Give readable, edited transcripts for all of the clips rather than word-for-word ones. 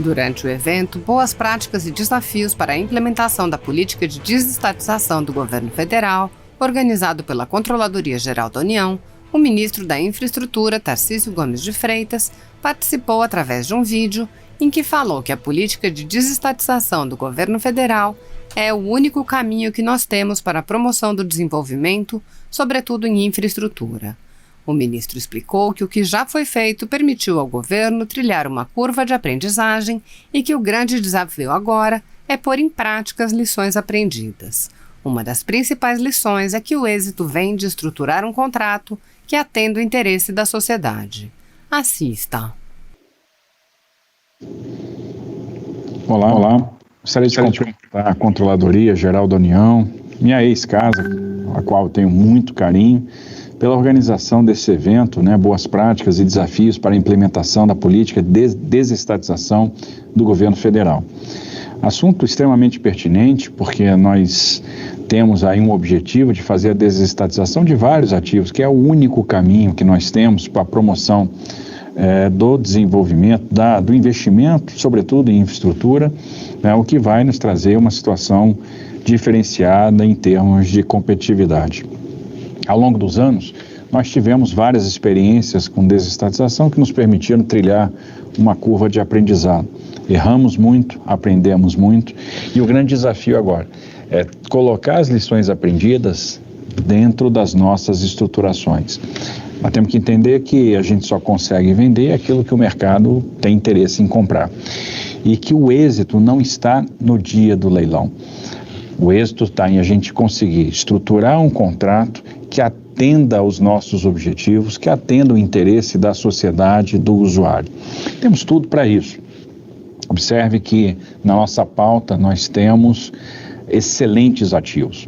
Durante o evento, Boas Práticas e Desafios para a Implementação da Política de Desestatização do Governo Federal, organizado pela Controladoria Geral da União, o ministro da Infraestrutura, Tarcísio Gomes de Freitas, participou através de um vídeo em que falou que a política de desestatização do governo federal é o único caminho que nós temos para a promoção do desenvolvimento, sobretudo em infraestrutura. O ministro explicou que o que já foi feito permitiu ao governo trilhar uma curva de aprendizagem e que o grande desafio agora é pôr em prática as lições aprendidas. Uma das principais lições é que o êxito vem de estruturar um contrato que atenda o interesse da sociedade. Assista. Olá. Gostaria de cumprimentar a Controladoria Geral da União, minha ex-casa, a qual eu tenho muito carinho, pela organização desse evento, Boas Práticas e Desafios para a Implementação da Política de Desestatização do Governo Federal. Assunto extremamente pertinente, porque nós temos aí um objetivo de fazer a desestatização de vários ativos, que é o único caminho que nós temos para a promoção do desenvolvimento, do investimento, sobretudo em infraestrutura, o que vai nos trazer uma situação diferenciada em termos de competitividade. Ao longo dos anos, nós tivemos várias experiências com desestatização que nos permitiram trilhar uma curva de aprendizado. Erramos muito, aprendemos muito, e o grande desafio agora é colocar as lições aprendidas dentro das nossas estruturações. Nós temos que entender que a gente só consegue vender aquilo que o mercado tem interesse em comprar e que o êxito não está no dia do leilão. O êxito está em a gente conseguir estruturar um contrato que atenda aos nossos objetivos, que atenda o interesse da sociedade, do usuário. Temos tudo para isso. Observe que na nossa pauta nós temos excelentes ativos.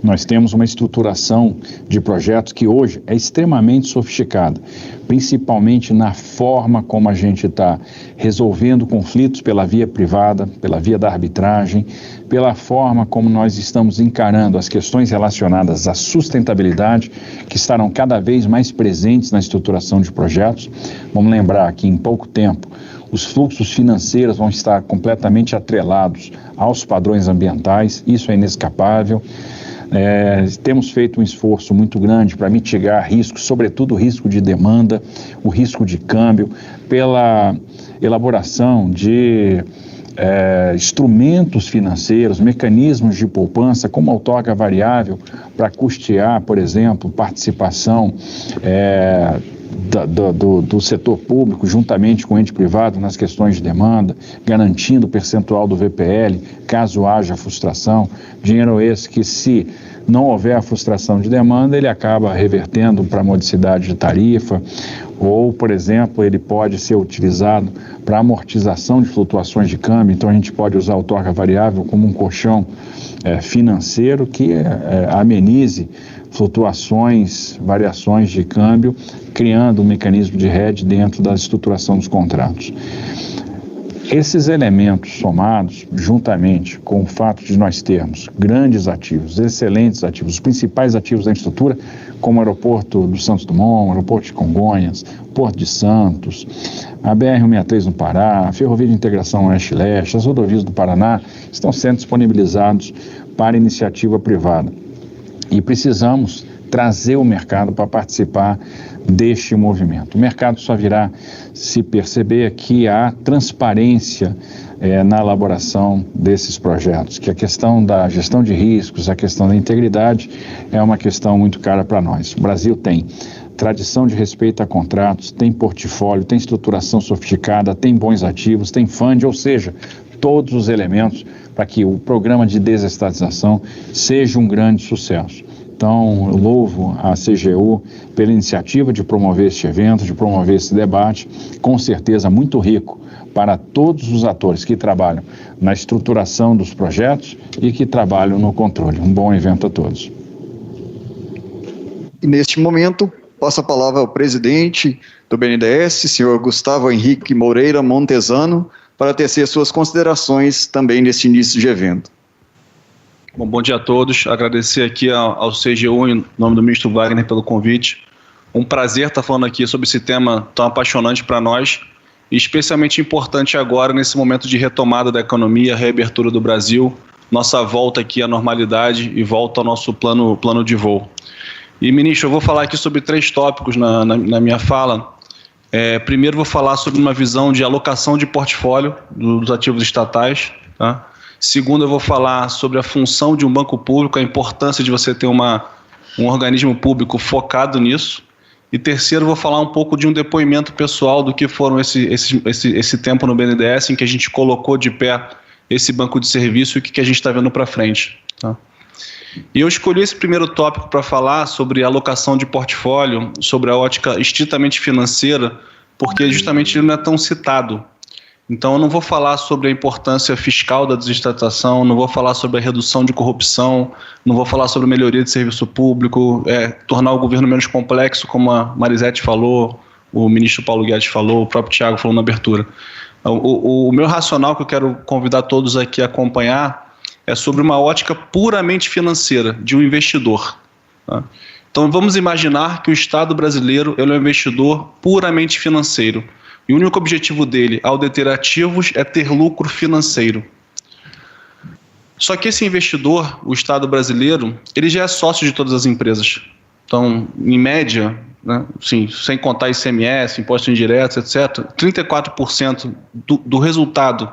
Nós temos uma estruturação de projetos que hoje é extremamente sofisticada, principalmente na forma como a gente está resolvendo conflitos pela via privada, pela via da arbitragem, pela forma como nós estamos encarando as questões relacionadas à sustentabilidade, que estarão cada vez mais presentes na estruturação de projetos. Vamos lembrar que em pouco tempo os fluxos financeiros vão estar completamente atrelados aos padrões ambientais, isso é inescapável. Temos feito um esforço muito grande para mitigar riscos, sobretudo o risco de demanda, o risco de câmbio, pela elaboração de instrumentos financeiros, mecanismos de poupança, como a outorga variável, para custear, por exemplo, participação do setor público juntamente com o ente privado nas questões de demanda, garantindo o percentual do VPL, caso haja frustração, dinheiro esse que, se não houver a frustração de demanda, ele acaba revertendo para a modicidade de tarifa, ou, por exemplo, ele pode ser utilizado para amortização de flutuações de câmbio. Então a gente pode usar a outorga variável como um colchão financeiro que amenize flutuações, variações de câmbio, criando um mecanismo de hedge dentro da estruturação dos contratos. Esses elementos somados, juntamente com o fato de nós termos grandes ativos, excelentes ativos, os principais ativos da infraestrutura, como o aeroporto do Santos Dumont, o aeroporto de Congonhas, o Porto de Santos, a BR-163 no Pará, a Ferrovia de Integração Oeste-Leste, as rodovias do Paraná, estão sendo disponibilizados para iniciativa privada. E precisamos trazer o mercado para participar deste movimento. O mercado só virá se perceber que há transparência na elaboração desses projetos, que a questão da gestão de riscos, a questão da integridade é uma questão muito cara para nós. O Brasil tem tradição de respeito a contratos, tem portfólio, tem estruturação sofisticada, tem bons ativos, tem fund, ou seja, todos os elementos para que o programa de desestatização seja um grande sucesso. Então, eu louvo a CGU pela iniciativa de promover este evento, de promover esse debate, com certeza muito rico para todos os atores que trabalham na estruturação dos projetos e que trabalham no controle. Um bom evento a todos. E neste momento, passo a palavra ao presidente do BNDES, senhor Gustavo Henrique Moreira Montesano, para tecer suas considerações também neste início de evento. Bom dia a todos, agradecer aqui ao CGU, em nome do ministro Wagner, pelo convite. Um prazer estar falando aqui sobre esse tema tão apaixonante para nós e especialmente importante agora nesse momento de retomada da economia, reabertura do Brasil, nossa volta aqui à normalidade e volta ao nosso plano de voo. E, ministro, eu vou falar aqui sobre 3 tópicos na minha fala. Primeiro, vou falar sobre uma visão de alocação de portfólio dos ativos estatais, tá? Segundo, eu vou falar sobre a função de um banco público, a importância de você ter um organismo público focado nisso. E terceiro, vou falar um pouco de um depoimento pessoal do que foram esse tempo no BNDES, em que a gente colocou de pé esse banco de serviço e o que a gente está vendo para frente. Tá? E eu escolhi esse primeiro tópico para falar sobre alocação de portfólio, sobre a ótica estritamente financeira, porque justamente ele não é tão citado. Então eu não vou falar sobre a importância fiscal da desestatização, não vou falar sobre a redução de corrupção, não vou falar sobre a melhoria de serviço público, tornar o governo menos complexo, como a Marisete falou, o ministro Paulo Guedes falou, o próprio Thiago falou na abertura. O meu racional que eu quero convidar todos aqui a acompanhar é sobre uma ótica puramente financeira, de um investidor. Tá? Então vamos imaginar que o Estado brasileiro ele é um investidor puramente financeiro. E o único objetivo dele, ao deter ativos, é ter lucro financeiro. Só que esse investidor, o Estado brasileiro, ele já é sócio de todas as empresas. Então, em média, né, sim, sem contar ICMS, impostos indiretos, etc., 34% do resultado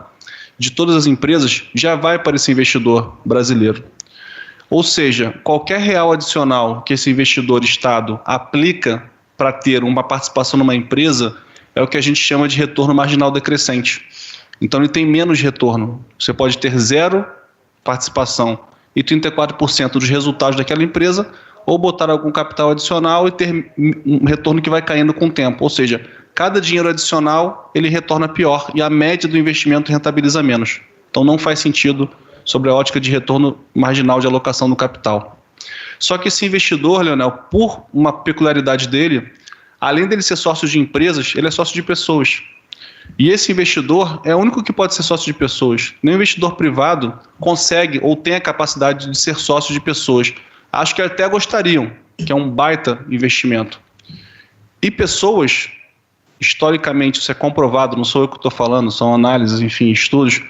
de todas as empresas já vai para esse investidor brasileiro. Ou seja, qualquer real adicional que esse investidor Estado aplica para ter uma participação numa empresa é o que a gente chama de retorno marginal decrescente. Então ele tem menos retorno. Você pode ter 0 participação e 34% dos resultados daquela empresa, ou botar algum capital adicional e ter um retorno que vai caindo com o tempo. Ou seja, cada dinheiro adicional ele retorna pior e a média do investimento rentabiliza menos. Então não faz sentido sobre a ótica de retorno marginal de alocação do capital. Só que esse investidor, Leonel, por uma peculiaridade dele, além dele ser sócio de empresas, ele é sócio de pessoas. E esse investidor é o único que pode ser sócio de pessoas. Nenhum investidor privado consegue ou tem a capacidade de ser sócio de pessoas. Acho que até gostariam, que é um baita investimento. E pessoas, historicamente, isso é comprovado, não sou eu que estou falando, são análises, enfim, estudos,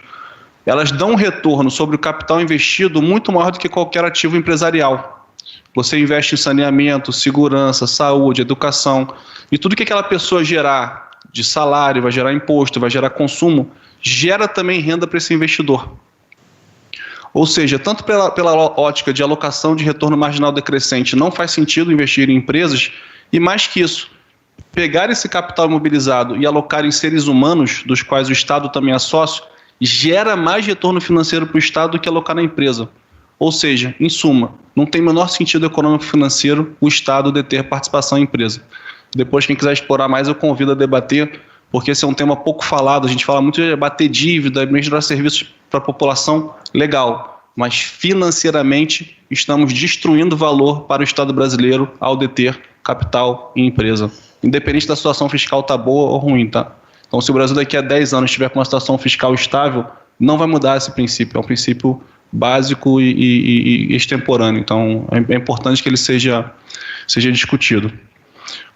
elas dão um retorno sobre o capital investido muito maior do que qualquer ativo empresarial. Você investe em saneamento, segurança, saúde, educação, e tudo que aquela pessoa gerar de salário, vai gerar imposto, vai gerar consumo, gera também renda para esse investidor. Ou seja, tanto pela ótica de alocação de retorno marginal decrescente, não faz sentido investir em empresas, e mais que isso, pegar esse capital imobilizado e alocar em seres humanos, dos quais o Estado também é sócio, gera mais retorno financeiro para o Estado do que alocar na empresa. Ou seja, em suma, não tem o menor sentido econômico financeiro o Estado deter participação em empresa. Depois, quem quiser explorar mais, eu convido a debater, porque esse é um tema pouco falado. A gente fala muito de bater dívida, administrar serviços para a população, legal. Mas financeiramente estamos destruindo valor para o Estado brasileiro ao deter capital em empresa. Independente da situação fiscal estar boa ou ruim, tá? Então, se o Brasil daqui a 10 anos estiver com uma situação fiscal estável, não vai mudar esse princípio. É um princípio básico e extemporâneo. Então, é importante que ele seja discutido.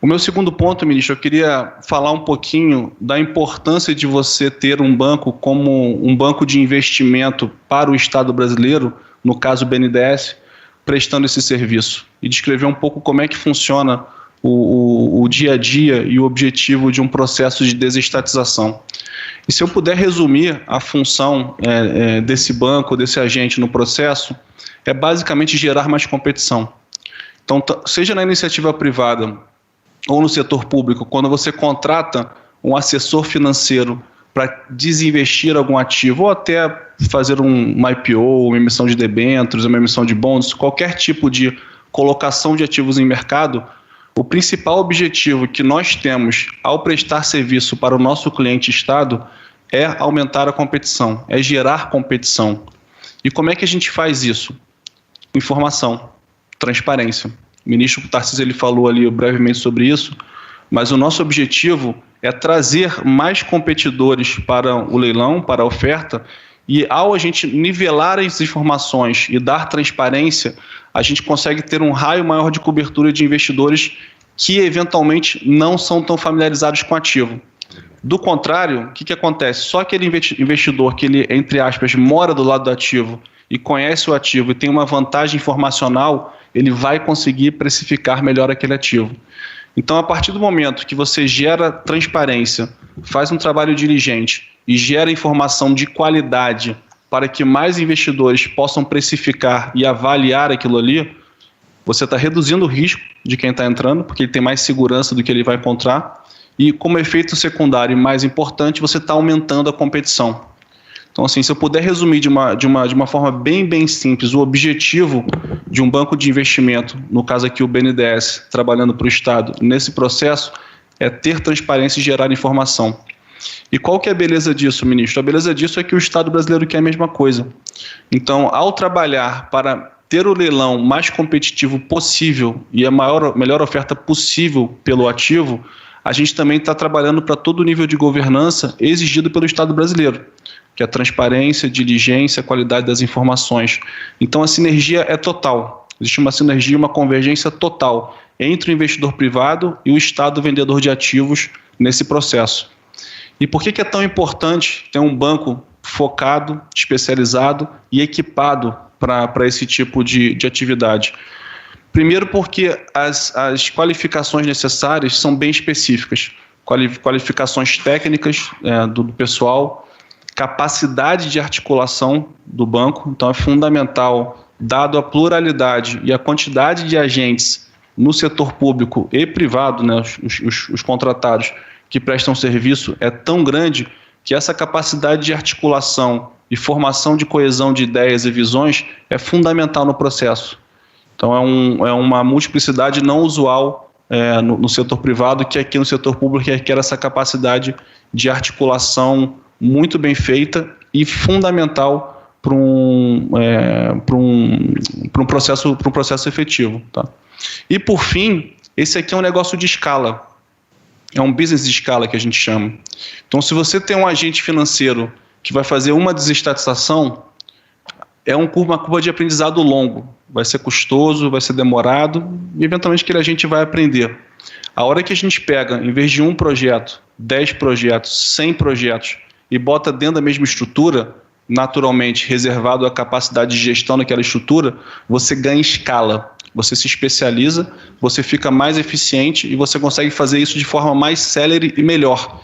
O meu segundo ponto, ministro, eu queria falar um pouquinho da importância de você ter um banco como um banco de investimento para o Estado brasileiro, no caso o BNDES, prestando esse serviço. E descrever um pouco como é que funciona o dia a dia e o objetivo de um processo de desestatização. E se eu puder resumir a função desse banco, desse agente no processo, é basicamente gerar mais competição. Então, seja na iniciativa privada ou no setor público, quando você contrata um assessor financeiro para desinvestir algum ativo ou até fazer uma IPO, uma emissão de debêntures, uma emissão de bônus, qualquer tipo de colocação de ativos em mercado, o principal objetivo que nós temos ao prestar serviço para o nosso cliente Estado é aumentar a competição, é gerar competição. E como é que a gente faz isso? Informação, transparência. O ministro Tarcísio ele falou ali brevemente sobre isso, mas o nosso objetivo é trazer mais competidores para o leilão, para a oferta, e ao a gente nivelar as informações e dar transparência, a gente consegue ter um raio maior de cobertura de investidores que eventualmente não são tão familiarizados com o ativo. Do contrário, o que acontece? Só aquele investidor que ele, entre aspas, mora do lado do ativo e conhece o ativo e tem uma vantagem informacional, ele vai conseguir precificar melhor aquele ativo. Então, a partir do momento que você gera transparência, faz um trabalho diligente e gera informação de qualidade para que mais investidores possam precificar e avaliar aquilo ali, você está reduzindo o risco de quem está entrando, porque ele tem mais segurança do que ele vai encontrar. E como efeito secundário mais importante, você está aumentando a competição. Então, assim, se eu puder resumir de uma forma bem simples, o objetivo de um banco de investimento, no caso aqui o BNDES, trabalhando para o Estado, nesse processo, é ter transparência e gerar informação. E qual que é a beleza disso, ministro? A beleza disso é que o Estado brasileiro quer a mesma coisa. Então, ao trabalhar para ter o leilão mais competitivo possível e a melhor oferta possível pelo ativo, a gente também está trabalhando para todo o nível de governança exigido pelo Estado brasileiro, que é a transparência, diligência, qualidade das informações. Então a sinergia é total. Existe uma sinergia, uma convergência total entre o investidor privado e o Estado vendedor de ativos nesse processo. E por que é tão importante ter um banco focado, especializado e equipado para esse tipo de atividade? Primeiro porque as qualificações necessárias são bem específicas. Qualificações técnicas do pessoal, capacidade de articulação do banco. Então é fundamental, dado a pluralidade e a quantidade de agentes no setor público e privado, né, os contratados que prestam serviço é tão grande que essa capacidade de articulação e formação de coesão de ideias e visões é fundamental no processo. Então é uma multiplicidade não usual no setor privado, que aqui no setor público requer essa capacidade de articulação muito bem feita e fundamental para um processo efetivo. Tá? E por fim, esse aqui é um negócio de escala, é um business de escala que a gente chama. Então se você tem um agente financeiro que vai fazer uma desestatização, é uma curva de aprendizado longo, vai ser custoso, vai ser demorado e eventualmente aquele agente vai aprender. A hora que a gente pega, em vez de um projeto, 10 projetos, 100 projetos e bota dentro da mesma estrutura, naturalmente reservado à capacidade de gestão daquela estrutura, você ganha escala, você se especializa, você fica mais eficiente e você consegue fazer isso de forma mais célere e melhor.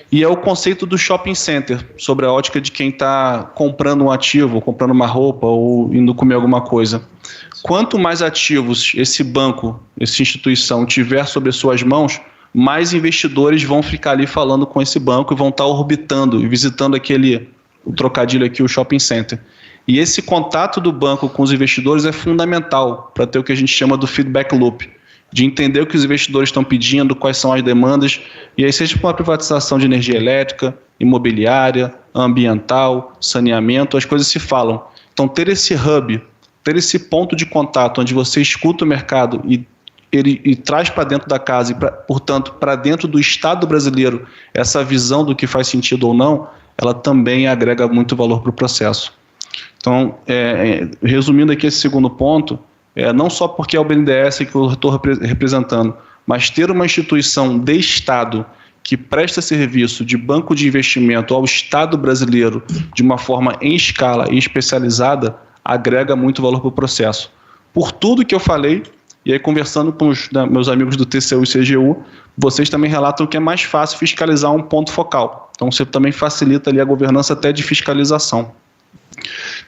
E é o conceito do shopping center, sobre a ótica de quem está comprando um ativo, comprando uma roupa ou indo comer alguma coisa. Quanto mais ativos esse banco, essa instituição tiver sobre suas mãos, mais investidores vão ficar ali falando com esse banco e vão estar orbitando e visitando o trocadilho aqui, o shopping center. E esse contato do banco com os investidores é fundamental para ter o que a gente chama do feedback loop, de entender o que os investidores estão pedindo, quais são as demandas, e aí seja para uma privatização de energia elétrica, imobiliária, ambiental, saneamento, as coisas se falam. Então ter esse hub, ter esse ponto de contato onde você escuta o mercado e traz para dentro da casa e, portanto, para dentro do Estado brasileiro essa visão do que faz sentido ou não, ela também agrega muito valor para o processo. Então, resumindo aqui esse segundo ponto, não só porque é o BNDES que eu estou representando, mas ter uma instituição de Estado que presta serviço de banco de investimento ao Estado brasileiro de uma forma em escala e especializada, agrega muito valor para o processo. Por tudo que eu falei, e aí conversando com os meus amigos do TCU e CGU, vocês também relatam que é mais fácil fiscalizar um ponto focal. Então você também facilita ali a governança até de fiscalização.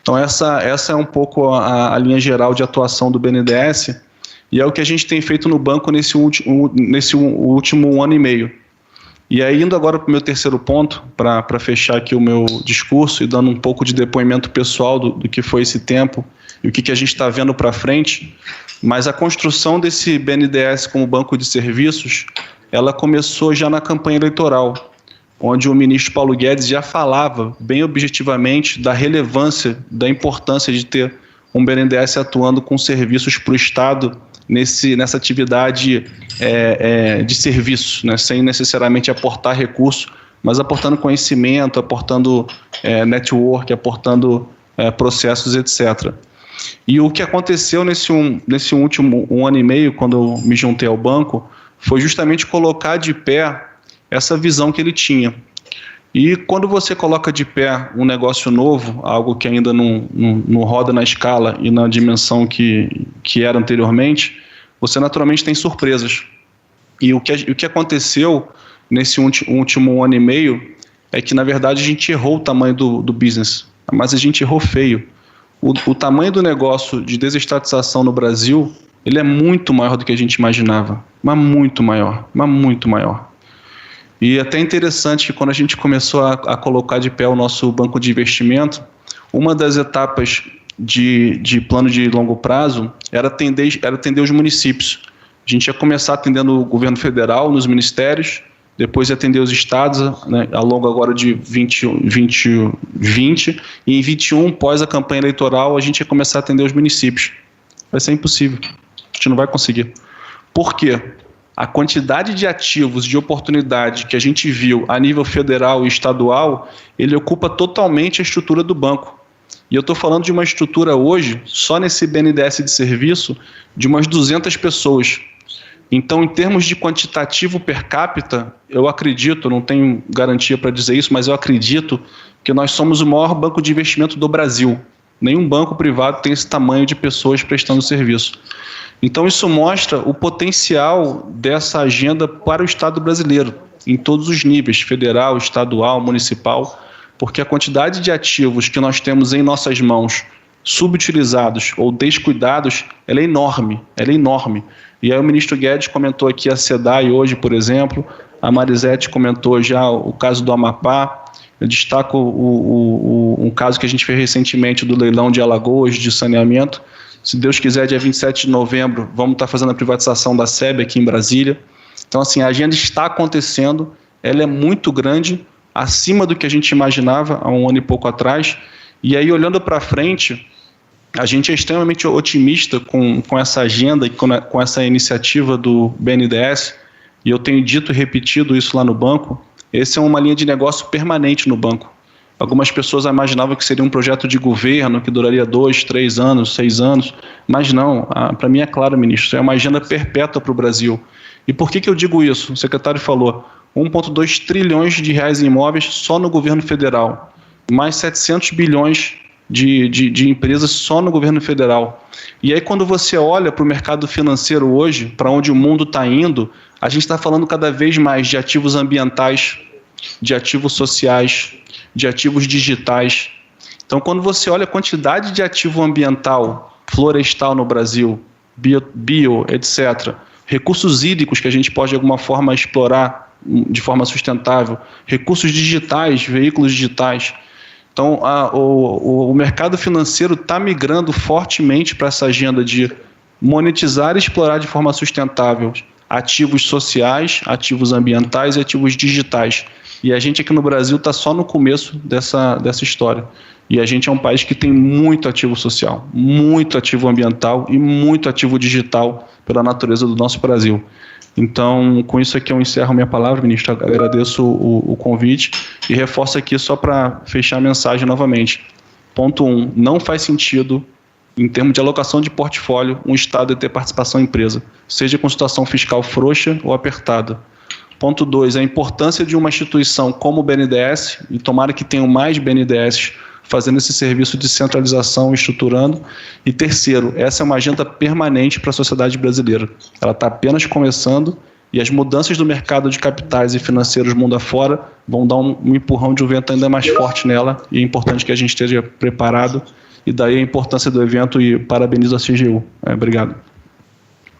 Então essa é um pouco a linha geral de atuação do BNDES e é o que a gente tem feito no banco nesse último ano e meio. E aí, indo agora para o meu terceiro ponto, para fechar aqui o meu discurso e dando um pouco de depoimento pessoal do que foi esse tempo e o que a gente está vendo para frente, mas a construção desse BNDES como banco de serviços, ela começou já na campanha eleitoral, onde o ministro Paulo Guedes já falava bem objetivamente da relevância, da importância de ter um BNDES atuando com serviços para o Estado nessa atividade de serviço, né, sem necessariamente aportar recursos, mas aportando conhecimento, aportando network, aportando processos, etc. E o que aconteceu nesse último um ano e meio, quando eu me juntei ao banco, foi justamente colocar de pé essa visão que ele tinha. E quando você coloca de pé um negócio novo, algo que ainda não roda na escala e na dimensão que era anteriormente, você naturalmente tem surpresas. E o que aconteceu nesse último ano e meio é que, na verdade, a gente errou o tamanho do business, mas a gente errou feio. O tamanho do negócio de desestatização no Brasil, ele é muito maior do que a gente imaginava, mas muito maior. E é até interessante que quando a gente começou a colocar de pé o nosso banco de investimento, uma das etapas de plano de longo prazo era atender os municípios. A gente ia começar atendendo o governo federal nos ministérios, depois ia atender os estados, né, ao longo agora de 2020, e em 21, pós a campanha eleitoral, a gente ia começar a atender os municípios. Vai ser impossível, a gente não vai conseguir. Por quê? A quantidade de ativos, de oportunidade que a gente viu a nível federal e estadual, ele ocupa totalmente a estrutura do banco. E eu estou falando de uma estrutura hoje, só nesse BNDES de serviço, de umas 200 pessoas. Então, em termos de quantitativo per capita, eu acredito, não tenho garantia para dizer isso, mas eu acredito que nós somos o maior banco de investimento do Brasil. Nenhum banco privado tem esse tamanho de pessoas prestando serviço. Então, isso mostra o potencial dessa agenda para o Estado brasileiro, em todos os níveis, federal, estadual, municipal, porque a quantidade de ativos que nós temos em nossas mãos, subutilizados ou descuidados, ela é enorme. E aí o ministro Guedes comentou aqui a SEDAI hoje, por exemplo, a Marisete comentou já o caso do Amapá, eu destaco um caso que a gente fez recentemente do leilão de Alagoas, de saneamento. Se Deus quiser, dia 27 de novembro, vamos estar fazendo a privatização da SEB aqui em Brasília. Então, assim, a agenda está acontecendo, ela é muito grande, acima do que a gente imaginava há um ano e pouco atrás. E aí, olhando para frente, a gente é extremamente otimista com essa agenda e com essa iniciativa do BNDES, e eu tenho dito e repetido isso lá no banco, esse é uma linha de negócio permanente no banco. Algumas pessoas imaginavam que seria um projeto de governo que duraria 2, 3 anos, 6 anos, mas não, para mim é claro, ministro, é uma agenda perpétua para o Brasil. E por que eu digo isso? O secretário falou, 1,2 trilhões de reais em imóveis só no governo federal, mais 700 bilhões de empresas só no governo federal. E aí quando você olha para o mercado financeiro hoje, para onde o mundo está indo, a gente está falando cada vez mais de ativos ambientais, de ativos sociais, de ativos digitais. Então, quando você olha a quantidade de ativo ambiental, florestal no Brasil, bio, etc., recursos hídricos que a gente pode, de alguma forma, explorar de forma sustentável, recursos digitais, veículos digitais. Então, o mercado financeiro está migrando fortemente para essa agenda de monetizar e explorar de forma sustentável ativos sociais, ativos ambientais e ativos digitais. E a gente aqui no Brasil está só no começo dessa história. E a gente é um país que tem muito ativo social, muito ativo ambiental e muito ativo digital pela natureza do nosso Brasil. Então, com isso aqui eu encerro minha palavra, ministro. Agradeço o convite e reforço aqui só para fechar a mensagem novamente. Ponto 1, não faz sentido, em termos de alocação de portfólio, um Estado ter participação em empresa, seja com situação fiscal frouxa ou apertada. Ponto 2, a importância de uma instituição como o BNDES, e tomara que tenham mais BNDES fazendo esse serviço de centralização, estruturando. E terceiro, essa é uma agenda permanente para a sociedade brasileira. Ela está apenas começando e as mudanças do mercado de capitais e financeiros mundo afora vão dar um empurrão de um vento ainda mais forte nela, e é importante que a gente esteja preparado, e daí a importância do evento, e parabenizo a CGU. Obrigado.